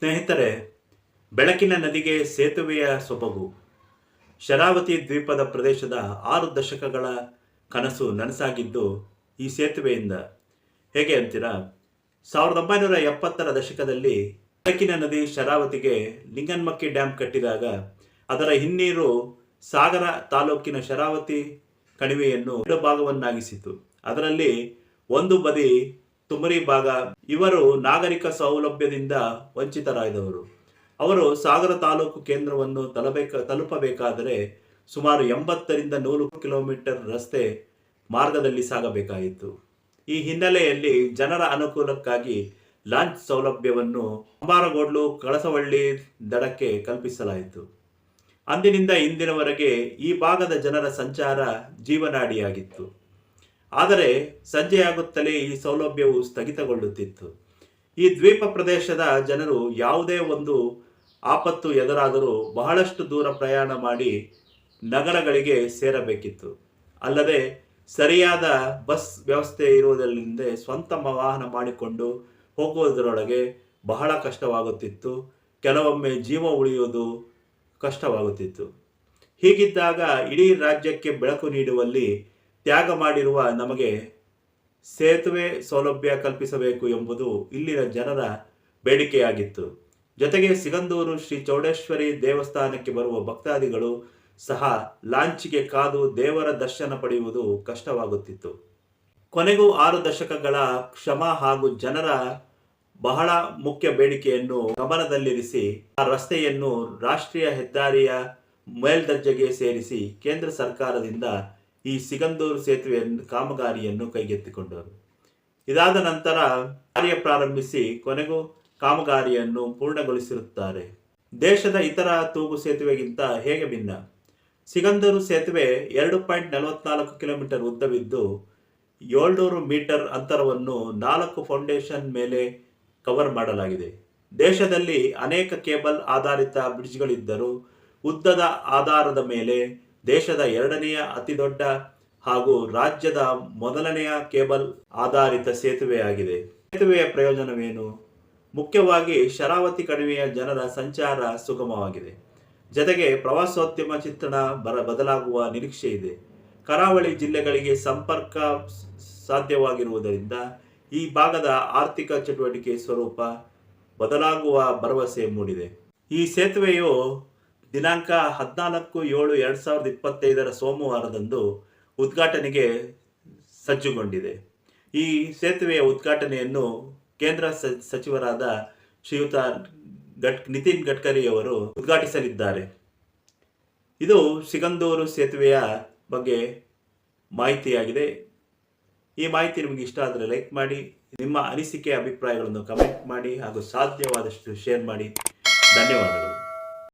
ಸ್ನೇಹಿತರೆ, ಬೆಳಕಿನ ನದಿಗೆ ಸೇತುವೆಯ ಸೊಬಗು. ಶರಾವತಿ ದ್ವೀಪದ ಪ್ರದೇಶದ 6 ದಶಕಗಳ ಕನಸು ನನಸಾಗಿದ್ದು ಈ ಸೇತುವೆಯಿಂದ. ಹೇಗೆ ಅಂತೀರಾ? 1970ರ ದಶಕದಲ್ಲಿ ಬೆಳಕಿನ ನದಿ ಶರಾವತಿಗೆ ಲಿಂಗನಮಕ್ಕಿ ಡ್ಯಾಂ ಕಟ್ಟಿದಾಗ ಅದರ ಹಿನ್ನೀರು ಸಾಗರ ತಾಲೂಕಿನ ಶರಾವತಿ ಕಣಿವೆಯನ್ನು 2 ಭಾಗವನ್ನಾಗಿಸಿತು. ಅದರಲ್ಲಿ ಒಂದು ಬದಿ ತುಮರಿ ಭಾಗ. ಇವರು ನಾಗರಿಕ ಸೌಲಭ್ಯದಿಂದ ವಂಚಿತರಾದವರು. ಅವರು ಸಾಗರ ತಾಲೂಕು ಕೇಂದ್ರವನ್ನು ತಲುಪಬೇಕಾದರೆ ಸುಮಾರು 80ರಿಂದ 100 ಕಿಲೋಮೀಟರ್ ರಸ್ತೆ ಮಾರ್ಗದಲ್ಲಿ ಸಾಗಬೇಕಾಯಿತು. ಈ ಹಿನ್ನೆಲೆಯಲ್ಲಿ ಜನರ ಅನುಕೂಲಕ್ಕಾಗಿ ಲಾಂಚ್ ಸೌಲಭ್ಯವನ್ನು ಅಂಬಾರಗೋಡ್ಲು ಕಳಸವಳ್ಳಿ ದಡಕ್ಕೆ ಕಲ್ಪಿಸಲಾಯಿತು. ಅಂದಿನಿಂದ ಇಂದಿನವರೆಗೆ ಈ ಭಾಗದ ಜನರ ಸಂಚಾರ ಜೀವನಾಡಿಯಾಗಿತ್ತು. ಆದರೆ ಸಂಜೆಯಾಗುತ್ತಲೇ ಈ ಸೌಲಭ್ಯವು ಸ್ಥಗಿತಗೊಳ್ಳುತ್ತಿತ್ತು. ಈ ದ್ವೀಪ ಪ್ರದೇಶದ ಜನರು ಯಾವುದೇ ಒಂದು ಆಪತ್ತು ಎದುರಾದರೂ ಬಹಳಷ್ಟು ದೂರ ಪ್ರಯಾಣ ಮಾಡಿ ನಗರಗಳಿಗೆ ಸೇರಬೇಕಿತ್ತು. ಅಲ್ಲದೆ ಸರಿಯಾದ ಬಸ್ ವ್ಯವಸ್ಥೆ ಇರುವುದರಿಂದ ಸ್ವಂತ ವಾಹನ ಮಾಡಿಕೊಂಡು ಹೋಗುವುದರೊಳಗೆ ಬಹಳ ಕಷ್ಟವಾಗುತ್ತಿತ್ತು. ಕೆಲವೊಮ್ಮೆ ಜೀವ ಉಳಿಯುವುದು ಕಷ್ಟವಾಗುತ್ತಿತ್ತು. ಹೀಗಿದ್ದಾಗ ಇಡೀ ರಾಜ್ಯಕ್ಕೆ ಬೆಳಕು ನೀಡುವಲ್ಲಿ ತ್ಯಾಗ ಮಾಡಿರುವ ನಮಗೆ ಸೇತುವೆ ಸೌಲಭ್ಯ ಕಲ್ಪಿಸಬೇಕು ಎಂಬುದು ಇಲ್ಲಿನ ಜನರ ಬೇಡಿಕೆಯಾಗಿತ್ತು. ಜೊತೆಗೆ ಸಿಗಂದೂರು ಶ್ರೀ ಚೌಡೇಶ್ವರಿ ದೇವಸ್ಥಾನಕ್ಕೆ ಬರುವ ಭಕ್ತಾದಿಗಳು ಸಹ ಲಾಂಚಿಗೆ ಕಾದು ದೇವರ ದರ್ಶನ ಪಡೆಯುವುದು ಕಷ್ಟವಾಗುತ್ತಿತ್ತು. ಕೊನೆಗೂ 6 ದಶಕಗಳ ಶ್ರಮ ಹಾಗೂ ಜನರ ಬಹಳ ಮುಖ್ಯ ಬೇಡಿಕೆಯನ್ನು ಗಮನದಲ್ಲಿರಿಸಿ ಆ ರಸ್ತೆಯನ್ನು ರಾಷ್ಟ್ರೀಯ ಹೆದ್ದಾರಿಯ ಮೇಲ್ದರ್ಜೆಗೆ ಸೇರಿಸಿ ಕೇಂದ್ರ ಸರ್ಕಾರದಿಂದ ಈ ಸಿಗಂದೂರು ಸೇತುವೆ ಕಾಮಗಾರಿಯನ್ನು ಕೈಗೆತ್ತಿಕೊಂಡರು. ಇದಾದ ನಂತರ ಕಾರ್ಯ ಪ್ರಾರಂಭಿಸಿ ಕೊನೆಗೂ ಕಾಮಗಾರಿಯನ್ನು ಪೂರ್ಣಗೊಳಿಸಿರುತ್ತಾರೆ. ದೇಶದ ಇತರ ತೂಗು ಸೇತುವೆಗಿಂತ ಹೇಗೆ ಭಿನ್ನ? ಸಿಗಂದೂರು ಸೇತುವೆ 2.44 ಕಿಲೋಮೀಟರ್ ಉದ್ದವಿದ್ದು 700 ಮೀಟರ್ ಅಂತರವನ್ನು 4 ಫೌಂಡೇಶನ್ ಮೇಲೆ ಕವರ್ ಮಾಡಲಾಗಿದೆ. ದೇಶದಲ್ಲಿ ಅನೇಕ ಕೇಬಲ್ ಆಧಾರಿತ ಬ್ರಿಡ್ಜ್ಗಳಿದ್ದರೂ ಉದ್ದದ ಆಧಾರದ ಮೇಲೆ ದೇಶದ 2ನೆಯ ಅತಿದೊಡ್ಡ ಹಾಗೂ ರಾಜ್ಯದ ಮೊದಲನೆಯ ಕೇಬಲ್ ಆಧಾರಿತ ಸೇತುವೆಯಾಗಿದೆ. ಸೇತುವೆಯ ಪ್ರಯೋಜನವೇನು? ಮುಖ್ಯವಾಗಿ ಶರಾವತಿ ಕಣಿವೆಯ ಜನರ ಸಂಚಾರ ಸುಗಮವಾಗಿದೆ. ಜೊತೆಗೆ ಪ್ರವಾಸೋದ್ಯಮ ಚಿತ್ರಣ ಬದಲಾಗುವ ನಿರೀಕ್ಷೆ ಇದೆ. ಕರಾವಳಿ ಜಿಲ್ಲೆಗಳಿಗೆ ಸಂಪರ್ಕ ಸಾಧ್ಯವಾಗಿರುವುದರಿಂದ ಈ ಭಾಗದ ಆರ್ಥಿಕ ಚಟುವಟಿಕೆ ಸ್ವರೂಪ ಬದಲಾಗುವ ಭರವಸೆ ಮೂಡಿದೆ. ಈ ಸೇತುವೆಯು ದಿನಾಂಕ 14/7/2025 ಸೋಮವಾರದಂದು ಉದ್ಘಾಟನೆಗೆ ಸಜ್ಜುಗೊಂಡಿದೆ. ಈ ಸೇತುವೆಯ ಉದ್ಘಾಟನೆಯನ್ನು ಕೇಂದ್ರ ಸಚಿವರಾದ ಶ್ರೀಯುತ ನಿತಿನ್ ಗಡ್ಕರಿಯವರು ಉದ್ಘಾಟಿಸಲಿದ್ದಾರೆ. ಇದು ಸಿಗಂದೂರು ಸೇತುವೆಯ ಬಗ್ಗೆ ಮಾಹಿತಿಯಾಗಿದೆ. ಈ ಮಾಹಿತಿ ನಿಮಗೆ ಇಷ್ಟ ಆದರೆ ಲೈಕ್ ಮಾಡಿ, ನಿಮ್ಮ ಅನಿಸಿಕೆ ಅಭಿಪ್ರಾಯಗಳನ್ನು ಕಮೆಂಟ್ ಮಾಡಿ ಹಾಗೂ ಸಾಧ್ಯವಾದಷ್ಟು ಶೇರ್ ಮಾಡಿ. ಧನ್ಯವಾದಗಳು.